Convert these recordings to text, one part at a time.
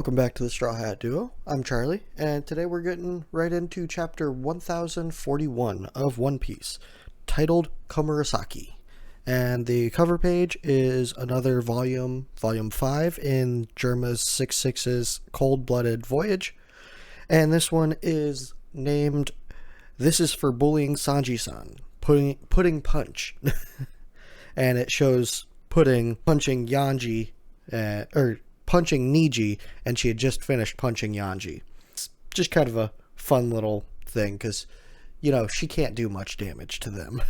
Welcome back to the Straw Hat Duo. I'm Charlie, and today we're getting right into chapter 1041 of One Piece, titled Komurasaki. And the cover page is another volume 5 in Germa's 66's Cold-Blooded Voyage. And this one is named This is for Bullying Sanji-san, Pudding Punch. And it shows Pudding punching Yanji, punching Niji, and she had just finished punching Yanji. It's just kind of a fun little thing, because, she can't do much damage to them.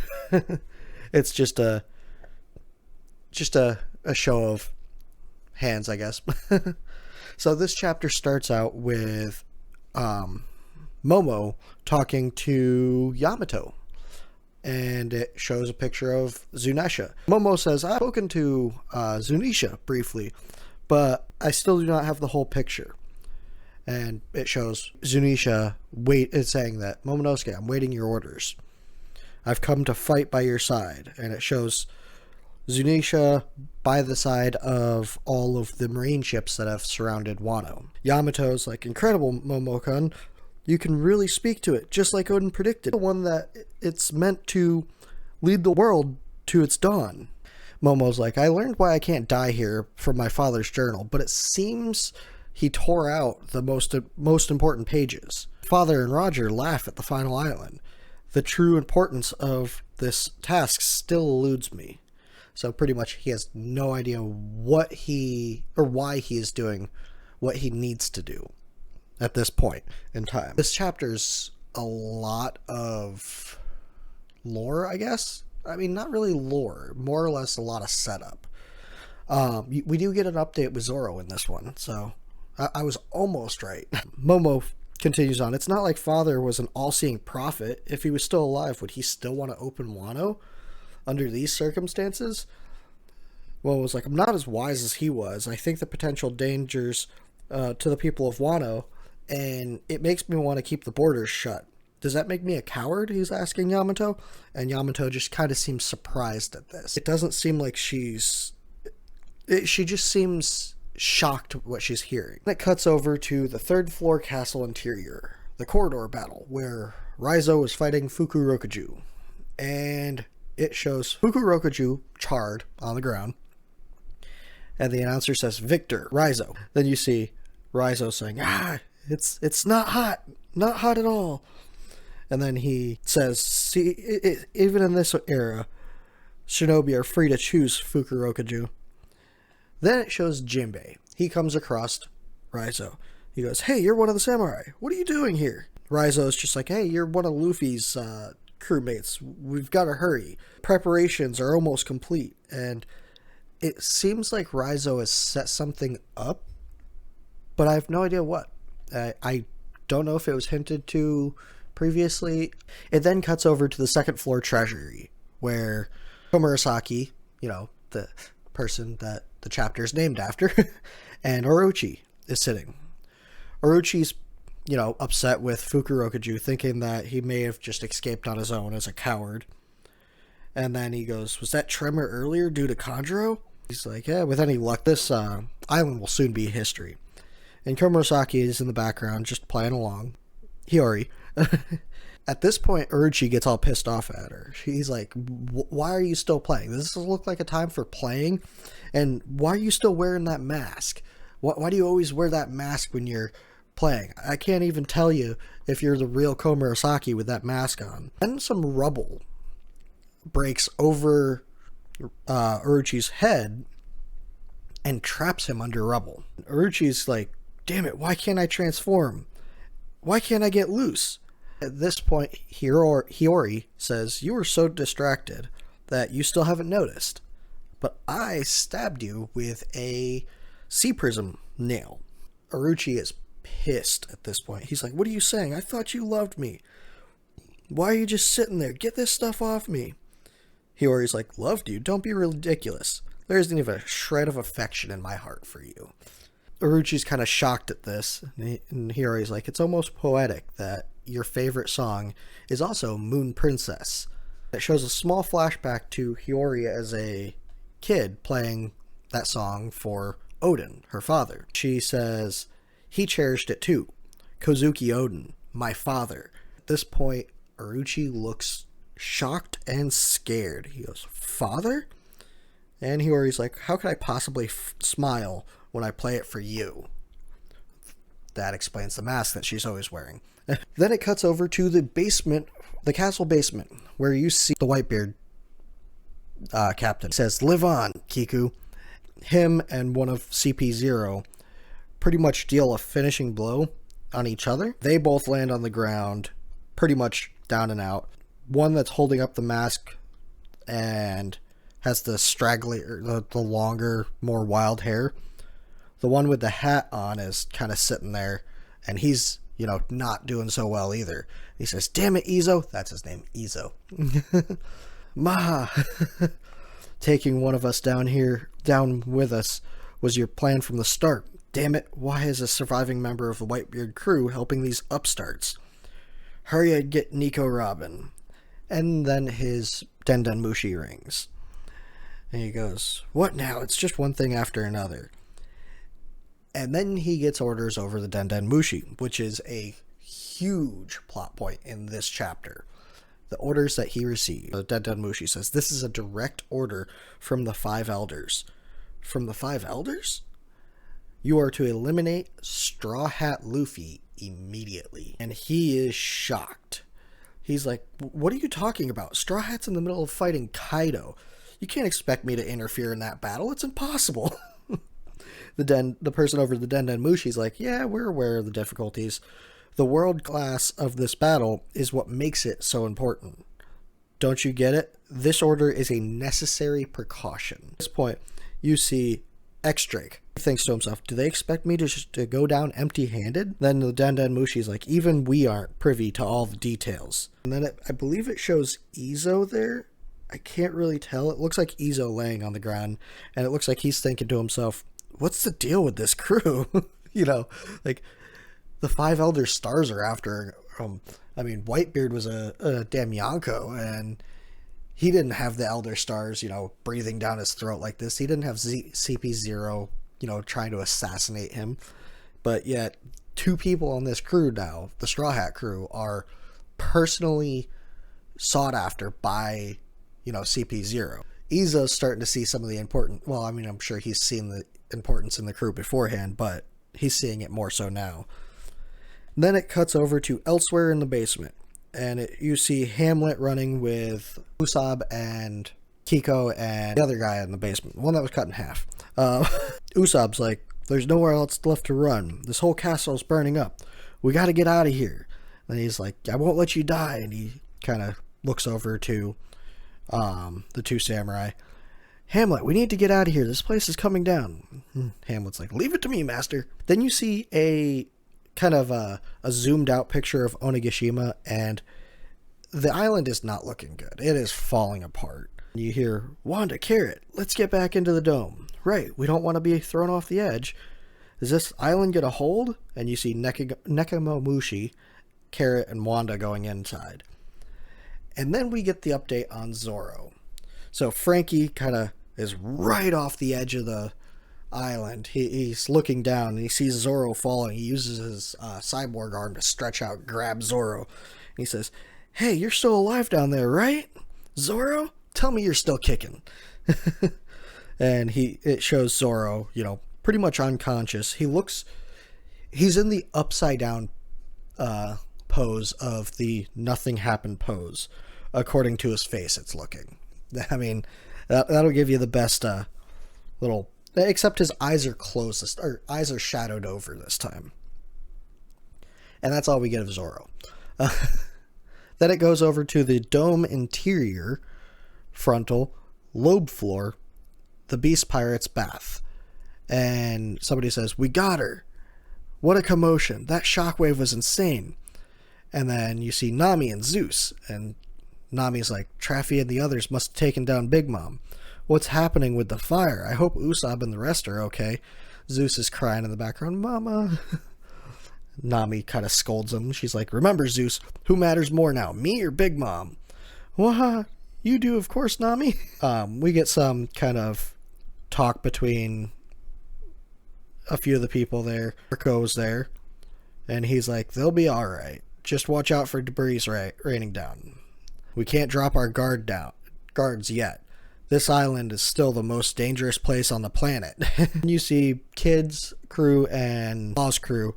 It's just a show of hands, I guess. So this chapter starts out with Momo talking to Yamato, and it shows a picture of Zunisha. Momo says, I've spoken to Zunisha briefly, but I still do not have the whole picture. And it shows Zunisha it's saying that, Momonosuke, I'm waiting your orders. I've come to fight by your side. And it shows Zunisha by the side of all of the marine ships that have surrounded Wano. Yamato's like, incredible, Momo-kun. You can really speak to it, just like Oden predicted. The one that it's meant to lead the world to its dawn. Momo's like, I learned why I can't die here from my father's journal, but it seems he tore out the most important pages. Father and Roger laugh at the final island. The true importance of this task still eludes me. So pretty much he has no idea why he is doing what he needs to do at this point in time. This chapter's a lot of lore, I guess. I mean, not really lore, more or less a lot of setup. We do get an update with Zoro in this one, so I was almost right. Momo continues on. It's not like Father was an all-seeing prophet. If he was still alive, would he still want to open Wano under these circumstances? Momo was like, I'm not as wise as he was. I think the potential dangers to the people of Wano, and it makes me want to keep the borders shut. Does that make me a coward? He's asking Yamato. And Yamato just kind of seems surprised at this. It doesn't seem like she just seems shocked at what she's hearing. And it cuts over to the third floor castle interior, the corridor battle, where Raizo is fighting Fukurokuju. And it shows Fukurokuju charred on the ground. And the announcer says, Victor, Raizo. Then you see Raizo saying, it's not hot. Not hot at all. And then he says, see, even in this era, shinobi are free to choose Fukurokuju. Then it shows Jinbei. He comes across Raizo. He goes, hey, you're one of the samurai. What are you doing here? Raizo's just like, hey, you're one of Luffy's crewmates. We've got to hurry. Preparations are almost complete. And it seems like Raizo has set something up, but I have no idea what. I don't know if it was hinted to previously. It then cuts over to the second floor treasury, where Komurasaki, the person that the chapter is named after, and Orochi is sitting. Orochi's, upset with Fukurokuju, thinking that he may have just escaped on his own as a coward. And then he goes, was that tremor earlier due to Kanjuro? He's like, yeah, with any luck, this island will soon be history. And Komurasaki is in the background, just playing along. Hiyori. At this point, Orochi gets all pissed off at her. He's like, why are you still playing? Does this look like a time for playing? And why are you still wearing that mask? Why do you always wear that mask when you're playing? I can't even tell you if you're the real Komurasaki with that mask on. Then some rubble breaks over Orochi's head and traps him under rubble. Orochi's like, damn it, why can't I transform? Why can't I get loose? At this point, Hiyori says, you were so distracted that you still haven't noticed. But I stabbed you with a sea prism nail. Orochi is pissed at this point. He's like, what are you saying? I thought you loved me. Why are you just sitting there? Get this stuff off me. Hiyori's like, loved you? Don't be ridiculous. There isn't even a shred of affection in my heart for you. Orochi's kind of shocked at this, and Hiyori's like, it's almost poetic that your favorite song is also Moon Princess. It shows a small flashback to Hiyori as a kid playing that song for Oden, her father. She says, he cherished it too. Kozuki Oden, my father. At this point, Orochi looks shocked and scared. He goes, "Father?" And Hiyori's like, "How could I possibly smile when I play it for you?" That explains the mask that she's always wearing. Then it cuts over to the basement, the castle basement, where you see the Whitebeard captain. It says, "Live on, Kiku." Him and one of CP0 pretty much deal a finishing blow on each other. They both land on the ground, pretty much down and out. One that's holding up the mask and has the straggly, or the longer, more wild hair. The one with the hat on is kind of sitting there, and he's, not doing so well either. He says, "Damn it, Izo." That's his name, Izo. "Ma, taking one of us down with us, was your plan from the start. Damn it, why is a surviving member of the Whitebeard crew helping these upstarts? Hurry and get Nico Robin." And then his Denden Mushi rings. And he goes, "What now? It's just one thing after another." And then he gets orders over the Denden Mushi, which is a huge plot point in this chapter. The orders that he received. The Denden Mushi says, "This is a direct order from the 5 elders." From the 5 elders? "You are to eliminate Straw Hat Luffy immediately." And he is shocked. He's like, "What are you talking about? Straw Hat's in the middle of fighting Kaido. You can't expect me to interfere in that battle. It's impossible." The person over the Denden Mushi's like, "Yeah, we're aware of the difficulties. The world class of this battle is what makes it so important. Don't you get it? This order is a necessary precaution." At this point, you see X-Drake. He thinks to himself, "Do they expect me to go down empty-handed?" Then the Denden Mushi's like, "Even we aren't privy to all the details." And then I believe it shows Izo there. I can't really tell. It looks like Izo laying on the ground, and it looks like he's thinking to himself, "What's the deal with this crew?" Like, the 5 elder stars are after Whitebeard was a damn Yonko, and he didn't have the elder stars, breathing down his throat like this. He didn't have CP0, trying to assassinate him. But yet, 2 people on this crew now, the Straw Hat crew, are personally sought after by, CP0. Izo's starting to see some of the important, I'm sure he's seen the importance in the crew beforehand, but he's seeing it more so now. Then it cuts over to elsewhere in the basement, and you see Hamlet running with Usopp and Kiko and the other guy in the basement, the one that was cut in half. Usopp's like, "There's nowhere else left to run. This whole castle's burning up. We got to get out of here." And he's like, "I won't let you die." And he kind of looks over to the 2 samurai. "Hamlet, we need to get out of here. This place is coming down." Hamlet's like, "Leave it to me, master." Then you see a kind of a zoomed out picture of Onigashima, and the island is not looking good. It is falling apart. You hear, "Wanda, Carrot, let's get back into the dome." "Right, we don't want to be thrown off the edge. Is this island going to hold?" And you see Nekomamushi, Carrot, and Wanda going inside. And then we get the update on Zoro. So Frankie kind of is right off the edge of the island. He's looking down and he sees Zoro falling. He uses his cyborg arm to stretch out, grab Zoro. And he says, "Hey, you're still alive down there, right? Zoro? Tell me you're still kicking." And it shows Zoro, pretty much unconscious. He's in the upside down pose of the nothing happened pose, according to his face. It's looking. That'll give you the best little. Except his eyes are closed, or eyes are shadowed over this time. And that's all we get of Zoro. Then it goes over to the dome interior, frontal, lobe floor, the Beast Pirate's bath. And somebody says, "We got her. What a commotion. That shockwave was insane." And then you see Nami and Zeus. And Nami's like, "Traffy and the others must have taken down Big Mom. What's happening with the fire? I hope Usopp and the rest are okay." Zeus is crying in the background, "Mama." Nami kind of scolds him. She's like, "Remember, Zeus, who matters more now, me or Big Mom?" "What? You do, of course, Nami." We get some kind of talk between a few of the people there. Mirko's there, and he's like, they'll be all right. Just watch out for debris raining down. We can't drop our guards yet. This island is still the most dangerous place on the planet. You see kids, crew, and boss crew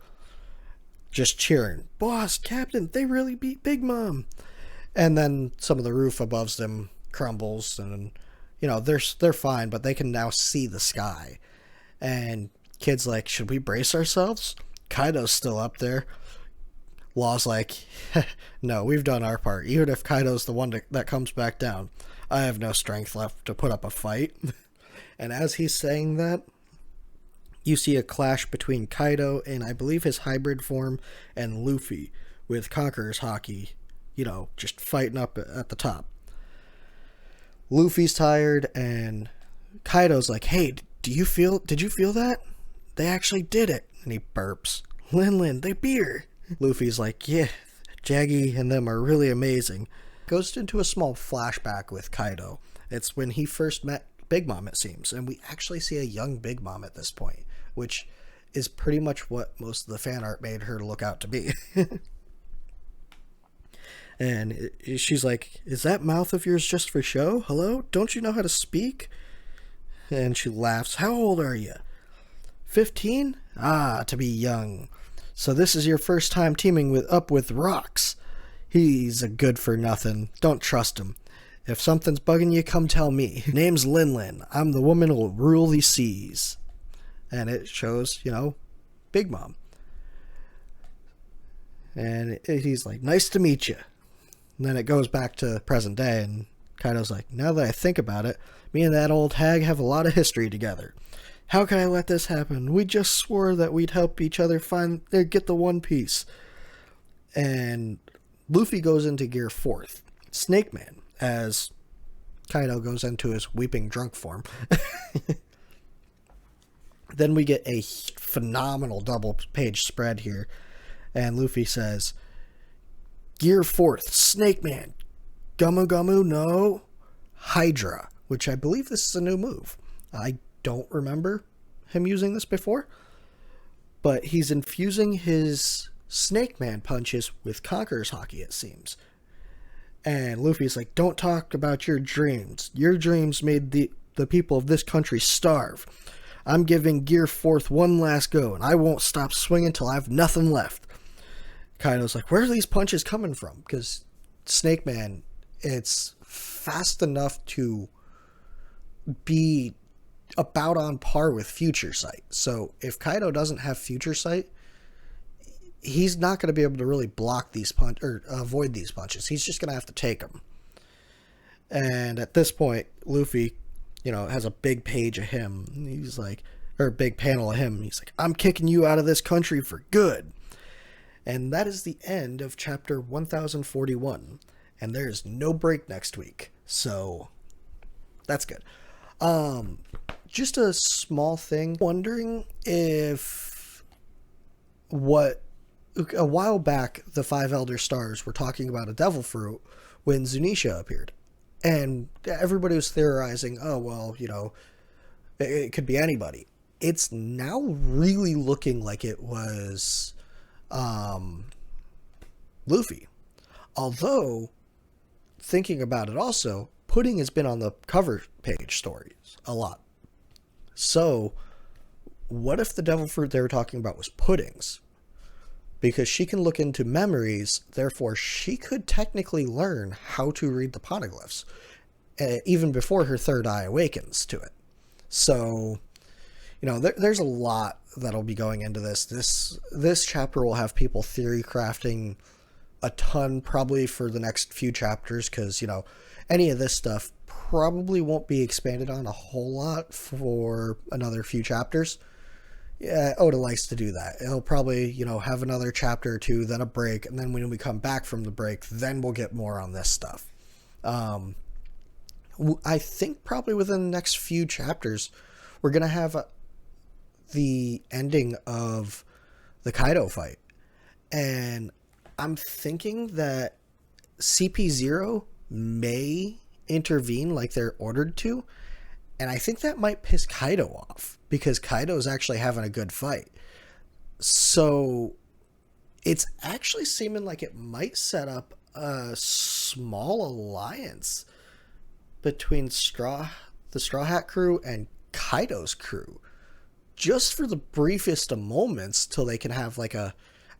just cheering. Boss, Captain, they really beat Big Mom. And then some of the roof above them crumbles, and they're fine, but they can now see the sky. And kid's like, should we brace ourselves? Kaido's still up there. Law's like, no, we've done our part. Even if Kaido's the one that comes back down, I have no strength left to put up a fight. And as he's saying that, you see a clash between Kaido and I believe his hybrid form and Luffy, with Conqueror's Haki, just fighting up at the top. Luffy's tired, and Kaido's like, hey, did you feel that? They actually did it. And he burps. Lin, they beat her. Luffy's like, yeah, Jaggy and them are really amazing. Goes into a small flashback with Kaido. It's when he first met Big Mom, it seems, and we actually see a young Big Mom at this point, which is pretty much what most of the fan art made her look out to be. And she's like, is that mouth of yours just for show? Hello? Don't you know how to speak? And she laughs. How old are you? 15? Ah, to be young. So this is your first time teaming up with Rocks. He's a good for nothing. Don't trust him. If something's bugging you, come tell me. Name's Lin. I'm the woman who'll rule these seas. And it shows, Big Mom. And he's like, nice to meet you. And then it goes back to present day, and Kaido's like, now that I think about it, me and that old hag have a lot of history together. How can I let this happen? We just swore that we'd help each other get the One Piece. And Luffy goes into Gear 4th. Snake Man, as Kaido goes into his weeping drunk form. Then we get a phenomenal double page spread here. And Luffy says, Gear 4th, Snake Man. Gumu Gumu no Hydra, which I believe this is a new move. I don't remember him using this before, but he's infusing his Snake Man punches with Conqueror's Haki, it seems. And Luffy's like, don't talk about your dreams. Your dreams made the people of this country starve. I'm giving Gear 4th one last go, and I won't stop swinging till I have nothing left. Kaido's like, where are these punches coming from? Because Snake Man, it's fast enough to be about on par with Future Sight. So if Kaido doesn't have Future Sight, he's not going to be able to really block these or avoid these punches. He's just going to have to take them. And at this point, Luffy, has a big page of him. He's like, or a big panel of him. He's like, I'm kicking you out of this country for good. And that is the end of chapter 1041. And there's no break next week. So that's good. Just a small thing. Wondering if a while back, the Five Elder Stars were talking about a devil fruit when Zunisha appeared. And everybody was theorizing, oh, well, it could be anybody. It's now really looking like it was Luffy. Although, thinking about it also, Pudding has been on the cover page stories a lot. So, what if the devil fruit they were talking about was Pudding's? Because she can look into memories, therefore she could technically learn how to read the poneglyphs, even before her third eye awakens to it. So, there's a lot that'll be going into this. This chapter will have people theory crafting a ton, probably for the next few chapters, because, any of this stuff probably won't be expanded on a whole lot for another few chapters. Yeah, Oda likes to do that. He'll probably, have another chapter or two, then a break, and then when we come back from the break, then we'll get more on this stuff. I think probably within the next few chapters, we're going to have the ending of the Kaido fight. And I'm thinking that CP0 may intervene like they're ordered to, And I think that might piss Kaido off because Kaido's actually having a good fight. So it's actually seeming like it might set up a small alliance between the Straw Hat crew and Kaido's crew, just for the briefest of moments till they can have like a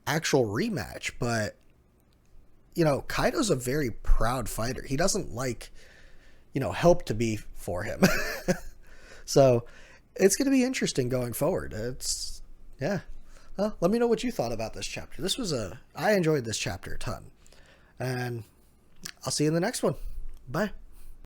actual rematch. But Kaido's a very proud fighter. He doesn't like help to be for him. So it's going to be interesting going forward. Yeah. Well, let me know what you thought about this chapter. I enjoyed this chapter a ton. And I'll see you in the next one. Bye.